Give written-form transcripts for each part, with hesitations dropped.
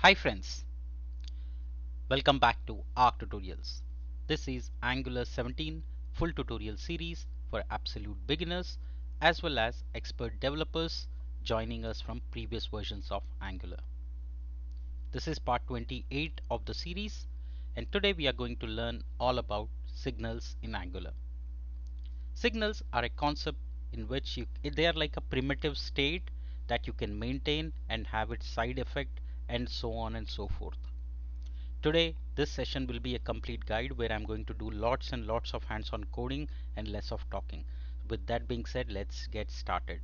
Hi friends, welcome back to Arc Tutorials. This is Angular 17 full tutorial series for absolute beginners as well as expert developers joining us from previous versions of Angular. This is part 28 of the series and today we are going to learn all about signals in Angular. Signals are a concept in which they are like a primitive state that you can maintain and have its side effect and so on and so forth. Today, this session will be a complete guide where I'm going to do lots and lots of hands-on coding and less of talking. With that being said, let's get started.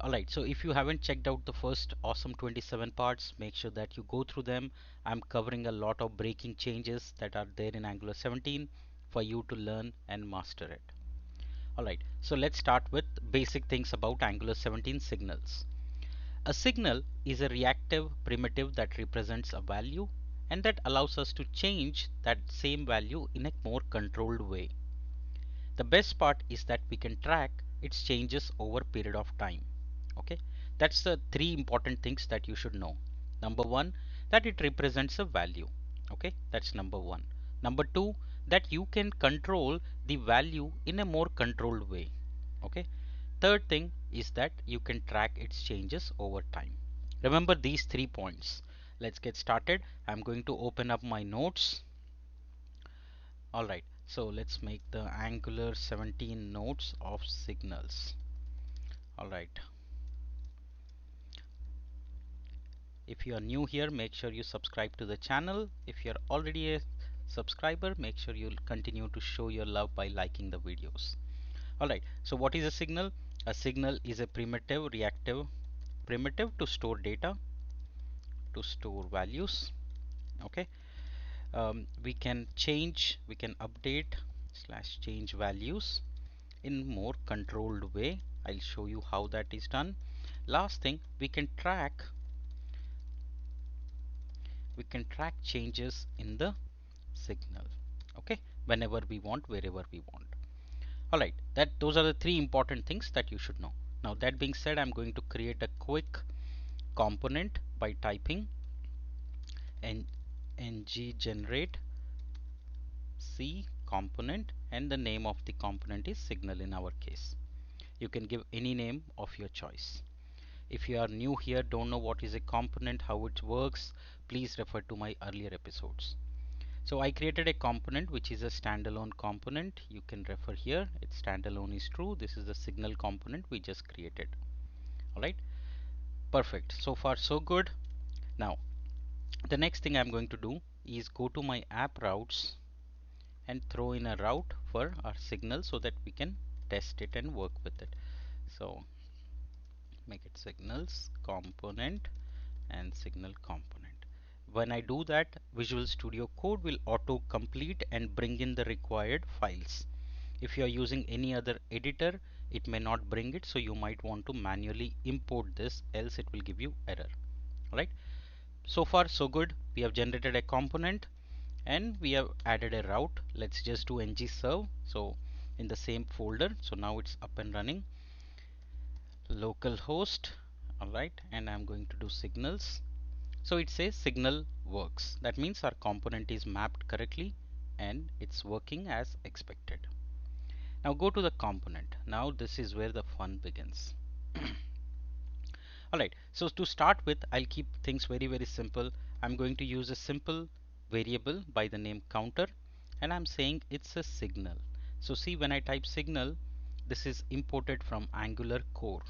Alright, so if you haven't checked out the first awesome 27 parts, make sure that you go through them. I'm covering a lot of breaking changes that are there in Angular 17 for you to learn and master it. Alright, so let's start with basic things about Angular 17 signals. A signal is a reactive primitive that represents a value and that allows us to change that same value in a more controlled way. The best part is that we can track its changes over a period of time. Okay, that's the three important things that you should know. Number one, that it represents a value. Okay, that's number one. Number two, that you can control the value in a more controlled way. Okay, third thing is that you can track its changes over time. Remember these 3 points. Let's get started. I'm going to open up my notes. Alright, so let's make the Angular 17 notes of signals. Alright, if you are new here, make sure you subscribe to the channel. If you are already a subscriber, make sure you continue to show your love by liking the videos. Alright, so what is a signal? A signal is a primitive reactive primitive to store data, to store values. Okay, we can update slash change values in more controlled way. I'll show you how that is done. Last thing, we can track changes in the signal. Okay, whenever we want, wherever we want. All right, those are the three important things that you should know. Now that being said, I'm going to create a quick component by typing ng generate C component, and the name of the component is signal in our case. You can give any name of your choice. If you are new here, don't know what is a component, how it works, please refer to my earlier episodes. So I created a component which is a standalone component. You can refer here. Its standalone is true. This is the signal component we just created. Alright, perfect. So far so good. Now the next thing I'm going to do is go to my app routes and throw in a route for our signal so that we can test it and work with it. So make it signals component and signal component. When I do that, Visual Studio Code will auto complete and bring in the required files. If you are using any other editor, it may not bring it, so you might want to manually import this, else it will give you error. Alright, so far so good. We have generated a component and we have added a route. Let's just do ng serve, so in the same folder. So now it's up and running. Localhost. Alright, and I'm going to do signals. So it says signal works. That means our component is mapped correctly and it's working as expected. Now go to the component. Now this is where the fun begins. Alright, so to start with, I'll keep things very simple. I'm going to use a simple variable by the name counter, and I'm saying it's a signal. So see, when I type signal, this is imported from Angular core.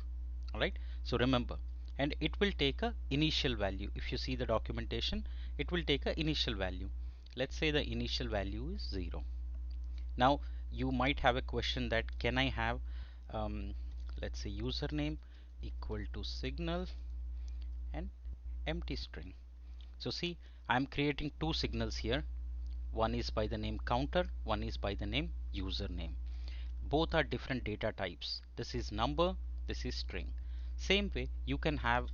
Alright, so remember, and it will take a initial value. If you see the documentation, it will take a initial value. Let's say the initial value is 0. Now you might have a question that can I have let's say username equal to signal and empty string. So see, I'm creating two signals here. One is by the name counter, one is by the name username. Both are different data types. This is number, this is string. Same way you can have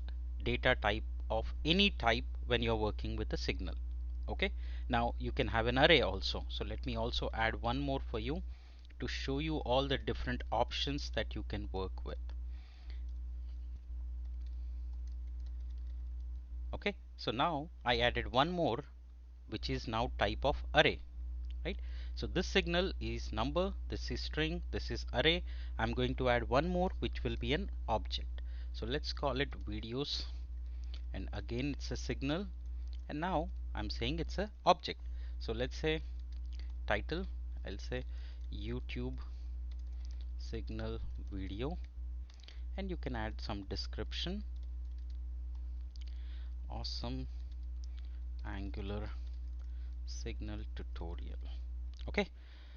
data type of any type when you're working with a signal. Okay, now you can have an array also. So let me also add one more for you to show you all the different options that you can work with. Okay, so now I added one more, which is now type of array, right? So this signal is number, this is string, this is array. I'm going to add one more, which will be an object. So let's call it videos, and again it's a signal, and now I'm saying it's a object. So let's say title, I'll say YouTube signal video, and you can add some description. Awesome Angular signal tutorial. Okay,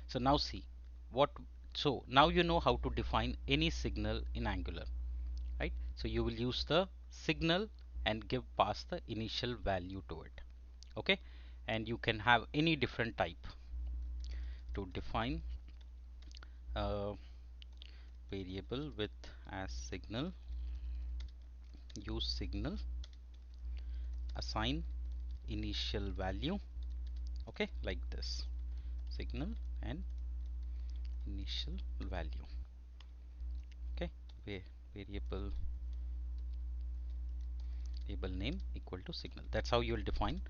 so now see what, so now you know how to define any signal in Angular, right? So you will use the signal and give pass the initial value to it. Okay, and you can have any different type to define a variable with as signal, use signal, assign initial value. Okay, like this, signal and initial value. Okay, variable name equal to signal. That's how you will define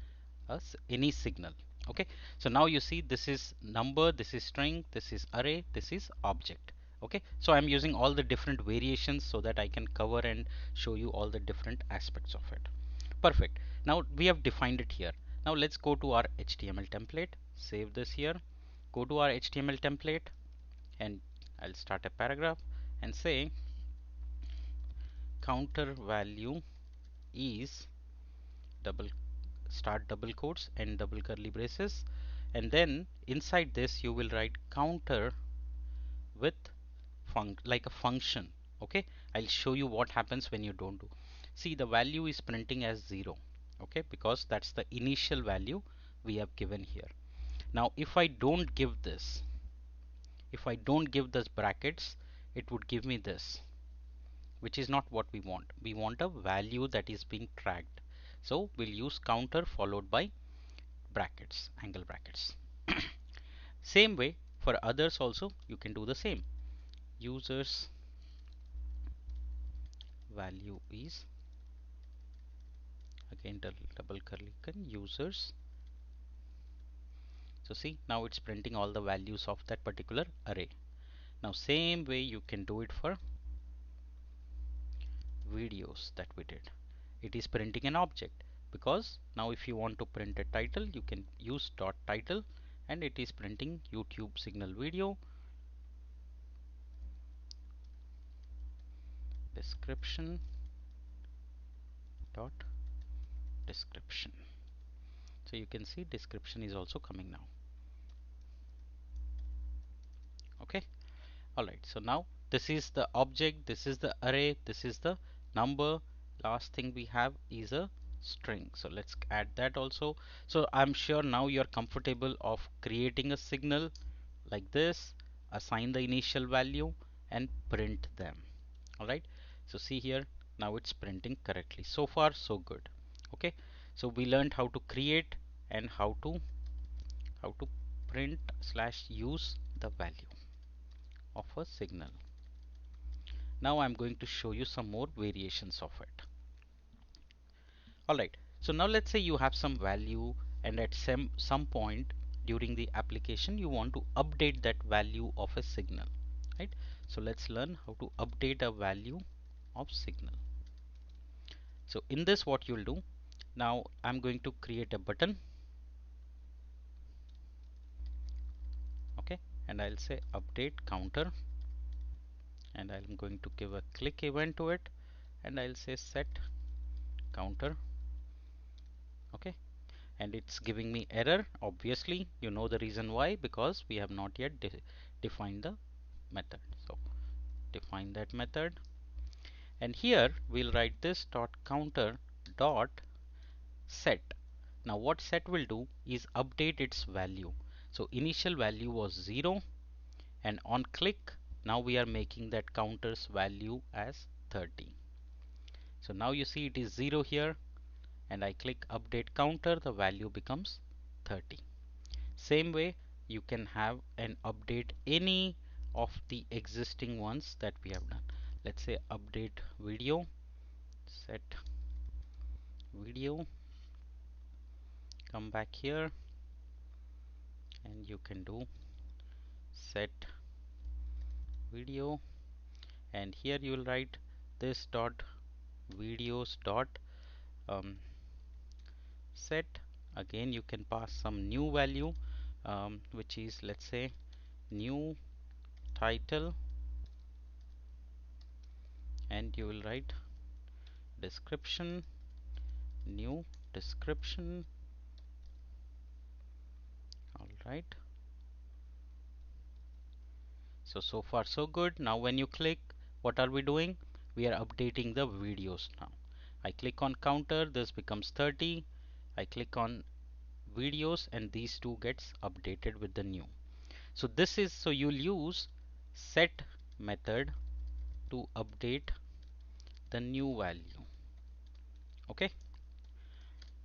any signal. Okay, so now you see this is number, this is string, this is array, this is object. Okay, so I'm using all the different variations so that I can cover and show you all the different aspects of it. Perfect. Now we have defined it here. Now let's go to our HTML template, save this here, go to our HTML template, and I'll start a paragraph and say counter value is double, start double quotes and double curly braces, and then inside this you will write counter with like a function. Okay, I'll show you what happens when you don't do. See, the value is printing as 0. Okay, because that's the initial value we have given here. Now if I don't give this, if I don't give this brackets, it would give me this, which is not what we want. We want a value that is being tracked. So we'll use counter followed by brackets, angle brackets. Same way for others also you can do the same. Users value is, again double curly users. So see, now it's printing all the values of that particular array. Now same way you can do it for videos that we did. It is printing an object, because now if you want to print a title, you can use dot title, and it is printing YouTube signal video description dot description. So you can see description is also coming now. Okay, alright, so now this is the object, this is the array, this is the number. Last thing we have is a string, so let's add that also. So I'm sure now you're comfortable of creating a signal like this, assign the initial value and print them. Alright, so see here, now it's printing correctly. So far so good. Okay, so we learned how to create and how to print slash use the value of a signal. Now I'm going to show you some more variations of it. Alright, so now let's say you have some value, and at some point during the application you want to update that value of a signal, right? So let's learn how to update a value of signal. So in this, what you'll do, now I'm going to create a button. Okay, and I'll say update counter, and I'm going to give a click event to it, and I'll say set counter. Okay, and it's giving me error. Obviously you know the reason why, because we have not yet defined the method. So define that method, and here we'll write this dot counter dot set. Now what set will do is update its value. So initial value was 0, and on click now we are making that counter's value as 30. So now you see it is 0 here, and I click update counter, the value becomes 30. Same way you can have and update any of the existing ones that we have done. Let's say update video, set video, come back here and you can do set video, and here you will write this dot videos dot um, set. Again you can pass some new value, which is, let's say, new title, and you will write description, new description. All right, so far so good. Now when you click, what are we doing? We are updating the videos. Now I click on counter, this becomes 30. I click on videos and these two gets updated with the new. So this is, so you'll use set method to update the new value. Okay,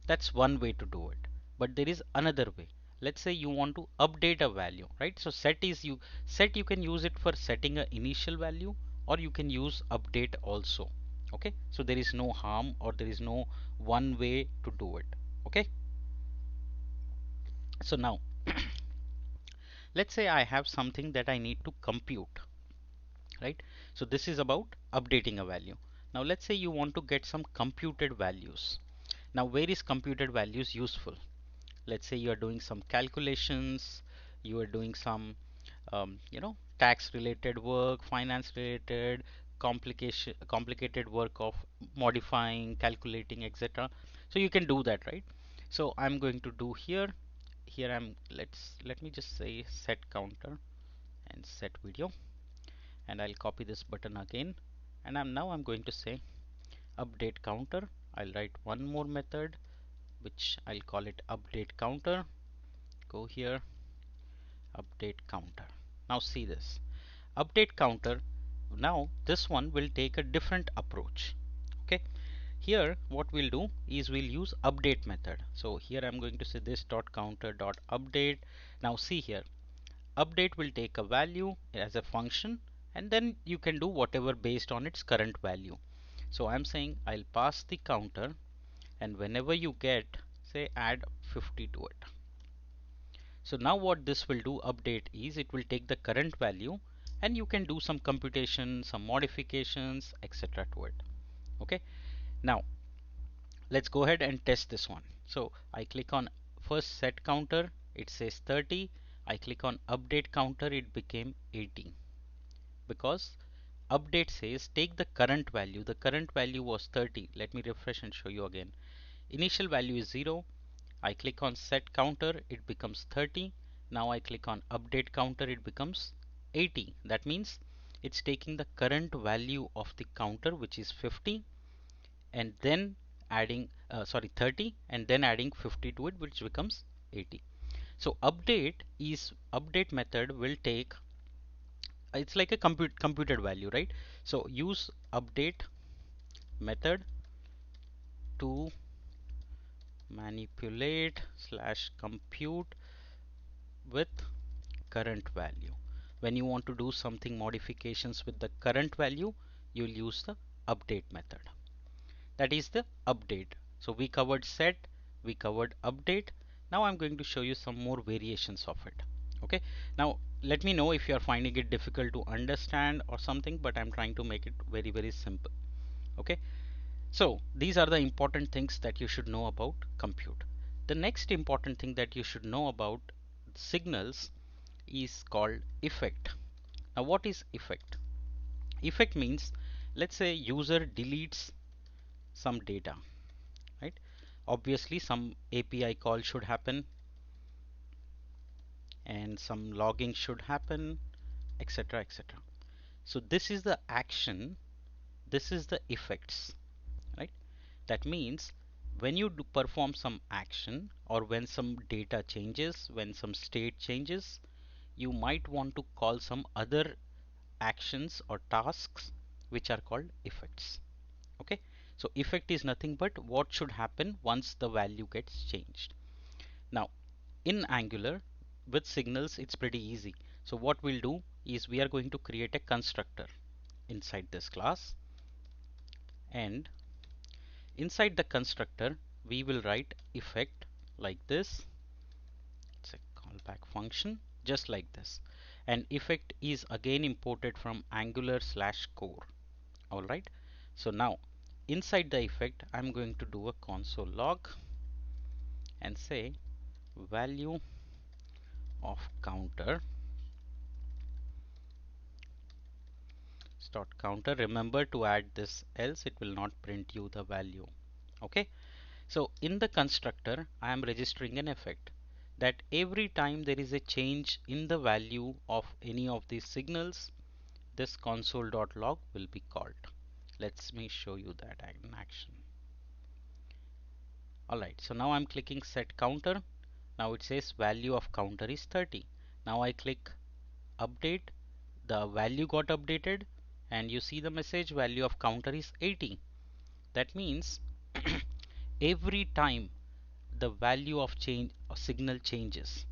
that's one way to do it, but there is another way. Let's say you want to update a value, right? So set, you can use it for setting a initial value, or you can use update also. Okay, so there is no harm, or there is no one way to do it. Okay, so now let's say I have something that I need to compute, right? So this is about updating a value. Now let's say you want to get some computed values. Now where is computed values useful? Let's say you are doing some calculations, you are doing some tax related work, finance related, complicated work of modifying, calculating, etc. So you can do that, right? So I'm going to do here I'm let me just say set counter and set video, and I'll copy this button again, and I'm going to say update counter. I'll write one more method which I'll call it update counter. Go here, update counter. Now see this update counter. Now this one will take a different approach. Okay, here what we'll do is we'll use update method. So here I'm going to say this dot counter dot update. Now see here, update will take a value as a function, and then you can do whatever based on its current value. So I'm saying I'll pass the counter, and whenever you get, say, add 50 to it. So now what this will do, update, is it will take the current value and you can do some computation, some modifications, etc. to it. Okay, now let's go ahead and test this one. So I click on first set counter, it says 30. I click on update counter, it became 80, because update says take the current value. The current value was 30. Let me refresh and show you again. Initial value is 0. I click on set counter, it becomes 30. Now I click on update counter, it becomes 80. That means it's taking the current value of the counter, which is 50, and then adding 30, and then adding 50 to it, which becomes 80. So update method will take, it's like a computed value, right? So use update method to manipulate slash compute with current value. When you want to do something modifications with the current value, you'll use the update method. That is the update. So we covered set, we covered update. Now I'm going to show you some more variations of it. Okay, now let me know if you are finding it difficult to understand or something, but I'm trying to make it very simple. Okay, so these are the important things that you should know about compute. The next important thing that you should know about signals is called effect. Now what is effect? Effect means, let's say user deletes some data, right? Obviously some API call should happen and some logging should happen, etc. So this is the action, this is the effects, right? That means when you do perform some action, or when some data changes, when some state changes, you might want to call some other actions or tasks which are called effects. Okay, so effect is nothing but what should happen once the value gets changed. Now in Angular with signals it's pretty easy. So what we'll do is we are going to create a constructor inside this class, and inside the constructor we will write effect like this. It's a callback function just like this, and effect is again imported from angular slash core. Alright, so now inside the effect I'm going to do a console log and say value of counter start counter. Remember to add this, else it will not print you the value. Okay, so in the constructor I am registering an effect that every time there is a change in the value of any of these signals, this console.log will be called. Let me show you that in action. Alright, so now I'm clicking set counter. Now it says value of counter is 30. Now I click update, the value got updated, and you see the message value of counter is 80. That means every time the value of change signal changes,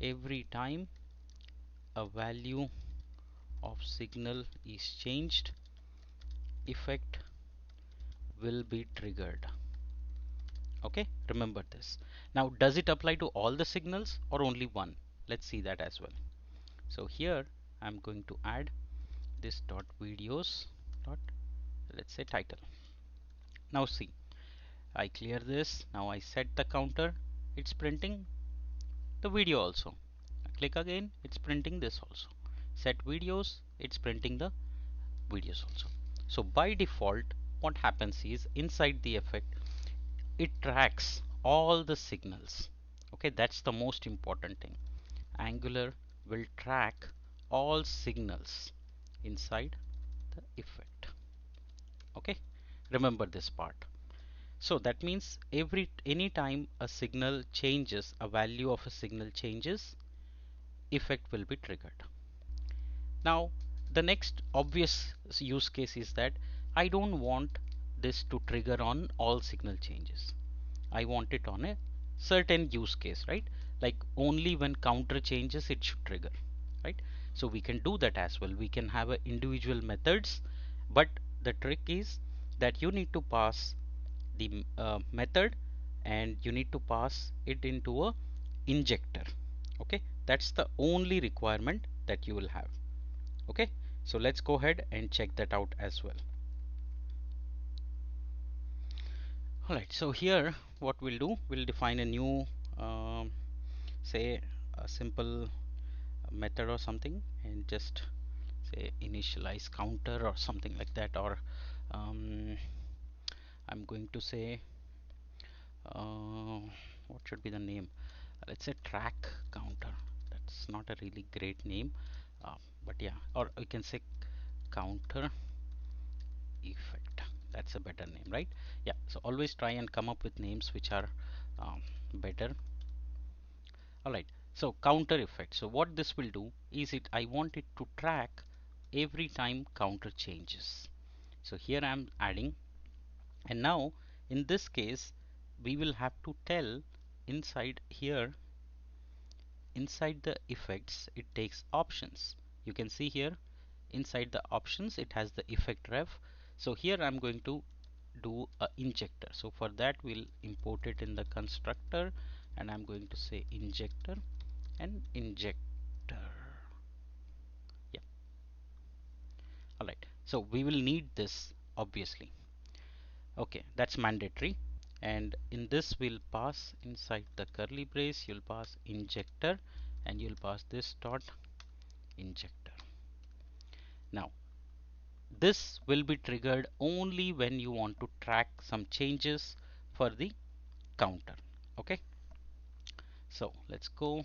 every time a value of signal is changed, effect will be triggered. Okay, remember this. Now does it apply to all the signals or only one? Let's see that as well. So here I'm going to add this dot videos dot, let's say, title. Now see, I clear this. Now I set the counter, it's printing the video also. I click again, it's printing this also. Set videos, it's printing the videos also. So by default what happens is inside the effect it tracks all the signals. Okay, that's the most important thing. Angular will track all signals inside the effect. Okay, remember this part. So that means anytime a signal changes, a value of a signal changes, effect will be triggered. Now the next obvious use case is that I don't want this to trigger on all signal changes. I want it on a certain use case, right? Like only when counter changes it should trigger, right? So we can do that as well. We can have a individual methods, but the trick is that you need to pass the method and you need to pass it into a injector. Okay, that's the only requirement that you will have. Okay, so let's go ahead and check that out as well. Alright, so here what we'll do, we'll define a new say a simple method or something, and just say initialize counter or something like that, or um, I'm going to say what should be the name, let's say track counter. That's not a really great name, but yeah, or we can say counter effect. That's a better name, right? Yeah, so always try and come up with names which are better. Alright, so counter effect. So what this will do is I want it to track every time counter changes. So here I'm adding, and now in this case we will have to tell inside here, inside the effects it takes options. You can see here inside the options it has the effect ref. So here I'm going to do a injector. So for that we'll import it in the constructor, and I'm going to say injector and injector. Yeah, alright, so we will need this obviously. Okay, that's mandatory, and in this we'll pass inside the curly brace, you'll pass injector and you'll pass this dot injector. Now this will be triggered only when you want to track some changes for the counter. Okay, so let's go.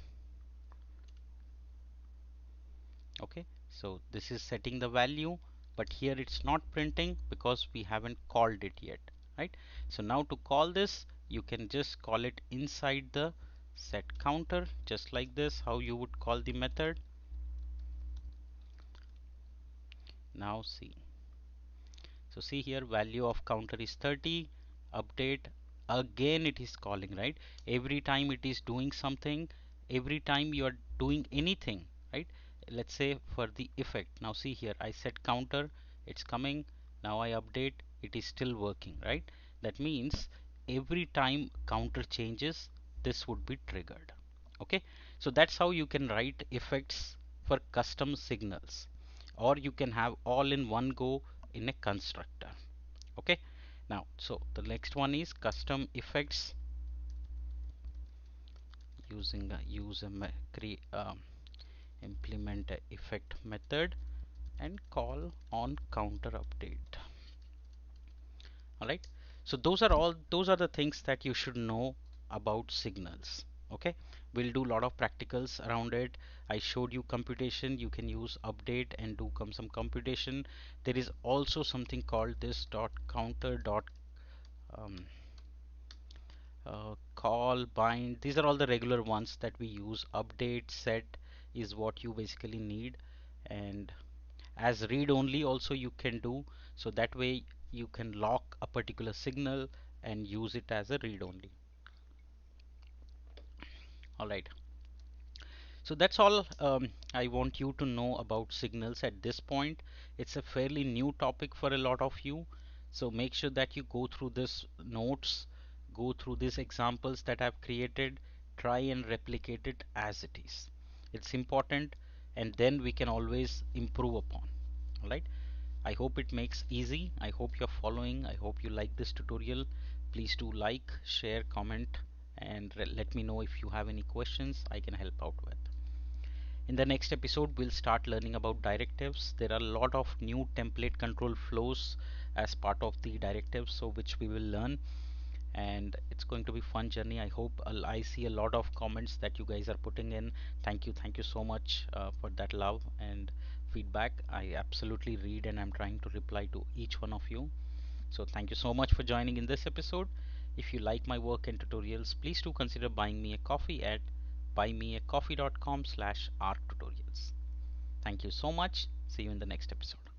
Okay, so this is setting the value, but here it's not printing because we haven't called it yet, right? So now to call this you can just call it inside the set counter, just like this, how you would call the method. Now see, so see here value of counter is 30, update, again it is calling, right? Every time it is doing something, every time you are doing anything, right? Let's say for the effect, now see here I set counter, it's coming, now I update, it is still working, right? That means every time counter changes, this would be triggered. Okay, so that's how you can write effects for custom signals, or you can have all in one go in a constructor. Okay, now so the next one is custom effects using use a implement a effect method and call on counter update. All right, so those are the things that you should know about signals. Okay, we'll do a lot of practicals around it. I showed you computation, you can use update and do some computation. There is also something called this dot counter dot um, call, bind. These are all the regular ones that we use. Update, set is what you basically need, and as read only also you can do, so that way you can lock a particular signal and use it as a read only. All right, so that's all I want you to know about signals at this point. It's a fairly new topic for a lot of you, so make sure that you go through this notes, go through these examples that I've created, try and replicate it as it is. It's important, and then we can always improve upon. All right, I hope it makes easy. I hope you're following. I hope you like this tutorial. Please do like, share, comment, and let me know if you have any questions I can help out with. In the next episode, we'll start learning about directives. There are a lot of new template control flows as part of the directives, so which we will learn, and it's going to be fun journey. I hope I see a lot of comments that you guys are putting in. Thank you so much for that love and feedback. I absolutely read and I'm trying to reply to each one of you. So thank you so much for joining in this episode. If you like my work and tutorials, please do consider buying me a coffee at buymeacoffee.com/arctutorials. Thank you so much. See you in the next episode.